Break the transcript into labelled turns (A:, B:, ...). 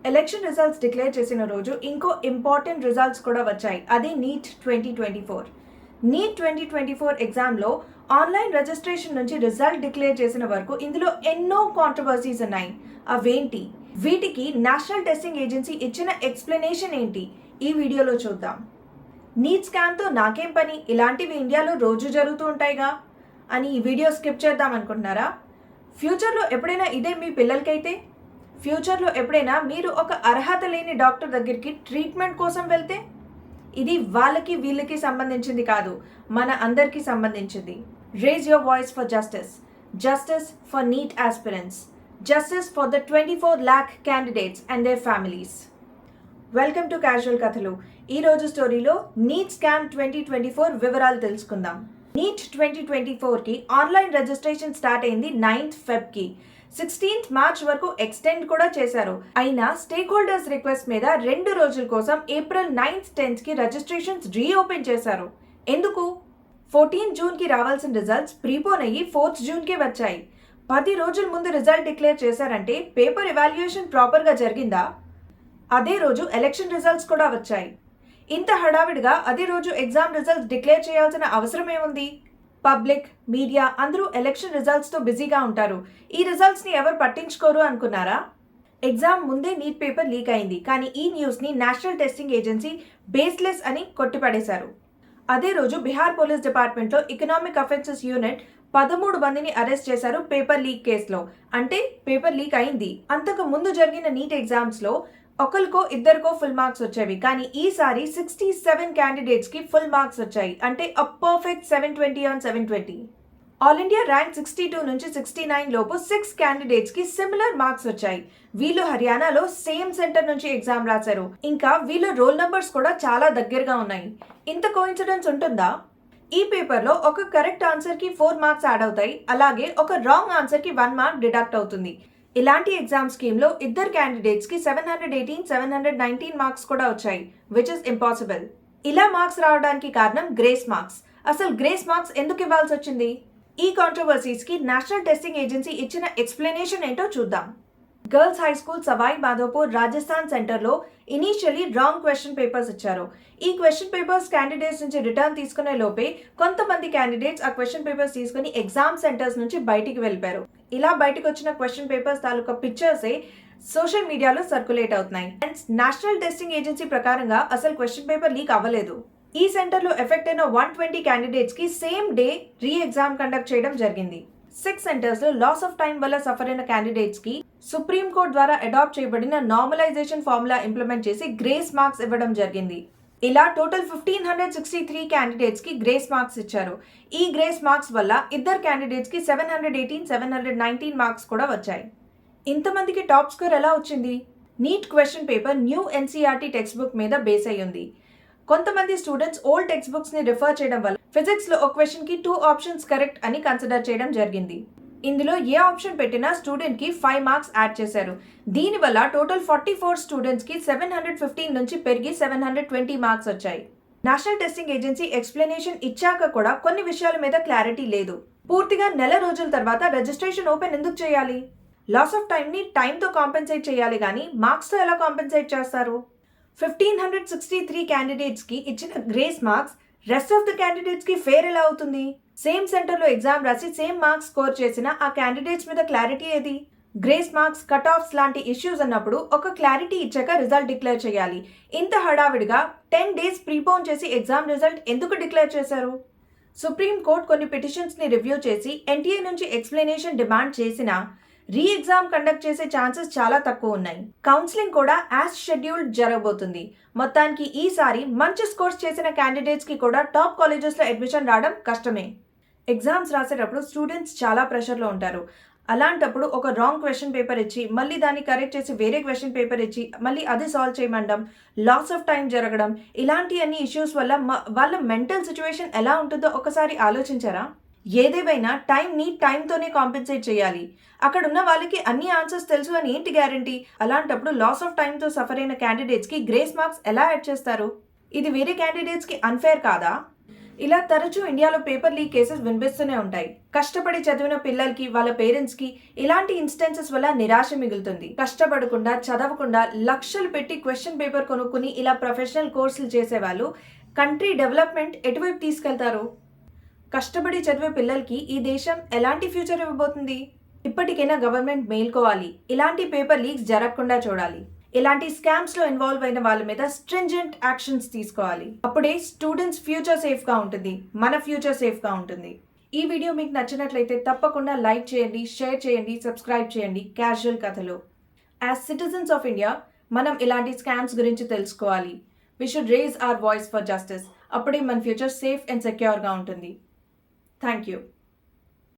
A: Election results declare చేసిన రోజు ఇంకో ఇంపార్టెంట్ రిజల్ట్స్ కూడా వచ్చాయి. అది నీట్ 2024. నీట్ 2024 ఎగ్జామ్లో ఆన్లైన్ రిజిస్ట్రేషన్ నుంచి రిజల్ట్ డిక్లేర్ చేసిన వరకు ఇందులో ఎన్నో కాంట్రవర్సీస్ ఉన్నాయి. అవేంటి, వీటికి నేషనల్ టెస్టింగ్ ఏజెన్సీ ఇచ్చిన ఎక్స్ప్లెనేషన్ ఏంటి, ఈ వీడియోలో చూద్దాం. నీట్ స్కామ్తో నాకేం పని, ఇలాంటివి ఇండియాలో రోజు జరుగుతూ ఉంటాయిగా అని ఈ వీడియో స్కిప్ చేద్దాం అనుకుంటున్నారా? ఫ్యూచర్లో ఎప్పుడైనా ఇదే మీ పిల్లలకైతే, ఫ్యూచర్లో ఎప్పుడైనా మీరు ఒక అర్హత లేని డాక్టర్ దగ్గరికి ట్రీట్మెంట్ కోసం వెళ్తే, ఇది వాళ్ళకి వీళ్ళకి సంబంధించింది కాదు, మన అందరికీ సంబంధించింది. Raise your voice for justice, justice for NEET aspirants, justice for the 24 lakh candidates and their families. Welcome to casual కథలు. ఈ రోజు స్టోరీలో నీట్ స్కామ్ 2024 వివరాలు తెలుసుకుందాం. నీట్ 2024కి ఆన్లైన్ రిజిస్ట్రేషన్ స్టార్ట్ అయింది 9th Febకి. 16th March వరకు ఎక్స్టెండ్ కూడా చేశారు. అయినా స్టేక్ హోల్డర్స్ రిక్వెస్ట్ మీద 2 రోజుల కోసం ఏప్రిల్ 9th, 10thకి రిజిస్ట్రేషన్స్ రీఓపెన్ చేశారు. ఎందుకు? 14 జూన్కి రావాల్సిన రిజల్ట్స్ ప్రీపోన్ అయ్యి 4th జూన్కే వచ్చాయి. 10 రోజుల ముందు రిజల్ట్ డిక్లేర్ చేశారంటే పేపర్ ఎవాల్యుయేషన్ ప్రాపర్గా జరిగిందా? అదే రోజు ఎలక్షన్ రిజల్ట్స్ కూడా వచ్చాయి. ఇంత హడావిడిగా అదే రోజు ఎగ్జామ్ రిజల్ట్స్ డిక్లేర్ చేయాల్సిన అవసరం ఏముంది? పబ్లిక్, మీడియా అందరూ ఎలక్షన్ రిజల్ట్స్తో బిజీగా ఉంటారు. ఈ రిజల్ట్స్ని ఎవరు పట్టించుకోరు అనుకున్నారా? ఎగ్జామ్ ముందే నీట్ పేపర్ లీక్ అయింది, కానీ ఈ న్యూస్ని నేషనల్ టెస్టింగ్ ఏజెన్సీ బేస్లెస్ అని కొట్టిపడేశారు. అదే రోజు బీహార్ పోలీస్ డిపార్ట్మెంట్లో ఎకనామిక్ అఫెన్సెస్ యూనిట్ 13 మందిని అరెస్ట్ చేశారు పేపర్ లీక్ కేసులో. అంటే పేపర్ లీక్ అయింది. అంతకు ముందు జరిగిన నీట్ ఎగ్జామ్స్లో ఒకరికో ఇద్దరికో ఫుల్ మార్క్స్ వచ్చేవి, కానీ ఈసారి 67 క్యాండిడేట్స్కి ఫుల్ మార్క్స్ వచ్చాయి. అంటే a perfect 720 on 720. All India rank 62 నుంచి 69 లోపు 6 క్యాండిడేట్స్కి సిమిలర్ మార్క్స్ వచ్చాయి. వీళ్ళు హర్యానాలో సేమ్ సెంటర్ నుంచి ఎగ్జామ్ రాశారు. ఇంకా వీళ్ళ రోల్ నంబర్స్ కూడా చాలా దగ్గరగా ఉన్నాయి. ఇంత కోఇన్సిడెన్స్ ఉంటుందా? ఈ పేపర్లో ఒక కరెక్ట్ ఆన్సర్కి 4 మార్క్స్ యాడ్ అవుతాయి, అలాగే ఒక రాంగ్ ఆన్సర్కి 1 మార్క్ డిడక్ట్ అవుతుంది. ఇలాంటి ఎగ్జామ్ స్కీమ్లో ఇద్దరు క్యాండిడేట్స్కి 718, 719 మార్క్స్ కూడా వచ్చాయి, విచ్ ఇస్ ఇంపాసిబుల్. ఇలా మార్క్స్ రావడానికి కారణం గ్రేస్ మార్క్స్. అసలు గ్రేస్ మార్క్స్ ఎందుకు ఇవ్వాల్సి వచ్చింది? ఈ కాంట్రవర్సీస్కి నేషనల్ టెస్టింగ్ ఏజెన్సీ ఇచ్చిన ఎక్స్ప్లెనేషన్ ఏంటో చూద్దాం. Girls high school Sawai Madhopur Rajasthan సెంటర్లో ఇనీషియలీ రాంగ్ క్వశ్చన్ పేపర్స్ ఇచ్చారు. ఈ క్వశ్చన్ పేపర్స్ క్యాండిడేట్స్ నుంచి రిటర్న్ తీసుకునే లోపే కొంతమంది క్యాండిడేట్స్ ఆ క్వశ్చన్ పేపర్స్ తీసుకుని ఎగ్జామ్ సెంటర్స్ నుంచి బయటికి వెళ్ళిపోయారు. ఇలా బయటకు వచ్చిన క్వశ్చన్ పేపర్స్ తాలూకా పిక్చర్సే సోషల్ మీడియాలో సర్క్యులేట్ అవుతున్నాయి. నేషనల్ టెస్టింగ్ ఏజెన్సీ ప్రకారంగా అసలు క్వశ్చన్ పేపర్ లీక్ అవ్వలేదు. ఈ సెంటర్లో ఎఫెక్ట్ అయిన 120 క్యాండిడేట్స్కి same day re exam conduct చేయడం జరిగింది. 6 సెంటర్స్లో లాస్ ఆఫ్ టైం వల్ల సఫర్ అయిన క్యాండిడేట్స్కి సుప్రీంకోర్టు ద్వారా అడాప్ట్ చేయబడిన నార్మలైజేషన్ ఫార్ములా ఇంప్లిమెంట్ చేసి గ్రేస్ మార్క్స్ ఇవ్వడం జరిగింది. ఇలా టోటల్ 1563 క్యాండిడేట్స్కి గ్రేస్ మార్క్స్ ఇచ్చారు. ఈ గ్రేస్ మార్క్స్ వల్ల ఇద్దరు క్యాండిడేట్స్కి 718, 719 మార్క్స్ కూడా వచ్చాయి. ఇంతమందికి టాప్ స్కోర్ ఎలా వచ్చింది? NEET question paper new NCERT text book మీద బేస్ అయి ఉంది. కొంతమంది స్టూడెంట్స్ ఓల్డ్ టెక్స్ట్ బుక్స్ ని రిఫర్ చేయడం వల్ల ఫిజిక్స్ లో ఒక క్వశ్చన్ కి 2 ఆప్షన్స్ కరెక్ట్ అని కన్సిడర్ చేయడం జరిగింది. ఇందులో ఏ ఆప్షన్ పెట్టినా స్టూడెంట్ కి 5 మార్క్స్ యాడ్ చేశారు. దీనివల్ల టోటల్ 44 స్టూడెంట్స్ కి 715 నుంచి పెరిగి 720 మార్క్స్ వచ్చాయి. నేషనల్ టెస్టింగ్ ఏజెన్సీ ఎక్స్ప్లెనేషన్ ఇచ్చాక కూడా కొన్ని విషయాల మీద క్లారిటీ లేదు. పూర్తిగా నెల రోజుల తర్వాత రిజిస్ట్రేషన్ ఓపెన్ ఎందుకు చేయాలి? లాస్ ఆఫ్ టైం ని టైంతో కాంపెన్సేట్ చేయాలి, కానీ మార్క్స్ తో ఎలా కాంపెన్సేట్ చేస్తారు? 1563 క్యాండిడేట్స్కి ఇచ్చిన grace marks rest of the క్యాండిడేట్స్కి ఫేర్ ఎలా అవుతుంది? సేమ్ సెంటర్లో ఎగ్జామ్ రాసి సేమ్ మార్క్స్ స్కోర్ చేసిన ఆ క్యాండిడేట్స్ మీద క్లారిటీ ఏది? గ్రేస్ మార్క్స్, కట్ ఆఫ్స్ లాంటి ఇష్యూస్ అన్నప్పుడు ఒక క్లారిటీ ఇచ్చాక రిజల్ట్ డిక్లేర్ చేయాలి. ఇంత హడావిడిగా 10 days ప్రీపోన్ చేసి ఎగ్జామ్ రిజల్ట్ ఎందుకు డిక్లేర్ చేశారు? సుప్రీంకోర్టు కొన్ని పిటిషన్స్ని రివ్యూ చేసి ఎన్టీఏ నుంచి ఎక్స్ప్లెనేషన్ డిమాండ్ చేసినా రీ ఎగ్జామ్ కండక్ట్ చేసే ఛాన్సెస్ చాలా తక్కువ ఉన్నాయి. కౌన్సిలింగ్ కూడా యాజ్ షెడ్యూల్డ్ జరగబోతుంది. మొత్తానికి ఈసారి మంచి స్కోర్స్ చేసిన క్యాండిడేట్స్కి కూడా టాప్ కాలేజెస్లో అడ్మిషన్ రావడం కష్టమే. ఎగ్జామ్స్ రాసేటప్పుడు స్టూడెంట్స్ చాలా ప్రెషర్లో ఉంటారు. అలాంటప్పుడు ఒక రాంగ్ క్వశ్చన్ పేపర్ ఇచ్చి మళ్ళీ దాన్ని కరెక్ట్ చేసి వేరే క్వశ్చన్ పేపర్ ఇచ్చి మళ్ళీ అది సాల్వ్ చేయమండం, లాస్ ఆఫ్ టైం జరగడం, ఇలాంటి అన్ని ఇష్యూస్ వల్ల వాళ్ళ మెంటల్ సిచ్యువేషన్ ఎలా ఉంటుందో ఒకసారి ఆలోచించారా? ఏదేమైనా టైంని టైంతోనే కాంపెన్సేట్ చేయాలి. అక్కడ ఉన్న వాళ్ళకి అన్ని ఆన్సర్స్ తెలుసు అని ఏంటి గ్యారంటీ? అలాంటప్పుడు లాస్ ఆఫ్ టైంతో సఫర్ అయిన క్యాండిడేట్స్కి గ్రేస్ మార్క్స్ ఎలా యాడ్ చేస్తారు? ఇది వేరే క్యాండిడేట్స్కి అన్ఫేర్ కాదా? ఇలా తరచూ ఇండియాలో పేపర్ లీక్ కేసెస్ వినిపిస్తూనే ఉంటాయి. కష్టపడి చదివిన పిల్లలకి వాళ్ళ పేరెంట్స్ కి ఇలాంటి ఇన్స్టెన్సెస్ వల్ల నిరాశ మిగులుతుంది. కష్టపడకుండా చదవకుండా లక్షలు పెట్టి క్వశ్చన్ పేపర్ కొనుక్కుని ఇలా ప్రొఫెషనల్ కోర్సులు చేసేవాళ్ళు కంట్రీ డెవలప్మెంట్ ఎటువైపు తీసుకెళ్తారు? కష్టపడి చదివే పిల్లలకి ఈ దేశం ఎలాంటి ఫ్యూచర్ ఇవ్వబోతుంది? ఇప్పటికైనా గవర్నమెంట్ మేల్కోవాలి. ఇలాంటి పేపర్ లీక్స్ జరగకుండా చూడాలి. ఇలాంటి స్కామ్స్ లో ఇన్వాల్వ్ అయిన వాళ్ళ మీద స్ట్రింజెంట్ యాక్షన్స్ తీసుకోవాలి. అప్పుడే స్టూడెంట్స్ ఫ్యూచర్ సేఫ్ గా ఉంటుంది, మన ఫ్యూచర్ సేఫ్ గా ఉంటుంది. ఈ వీడియో మీకు నచ్చినట్లయితే తప్పకుండా లైక్ చేయండి, షేర్ చేయండి, సబ్స్క్రైబ్ చేయండి. క్యాజువల్ కథలు. యాజ్ సిటిజన్స్ ఆఫ్ ఇండియా మనం ఇలాంటి స్కామ్స్ గురించి తెలుసుకోవాలి. We should raise our voice for justice. అప్పుడే మన ఫ్యూచర్ సేఫ్ అండ్ సెక్యూర్ గా ఉంటుంది. Thank you.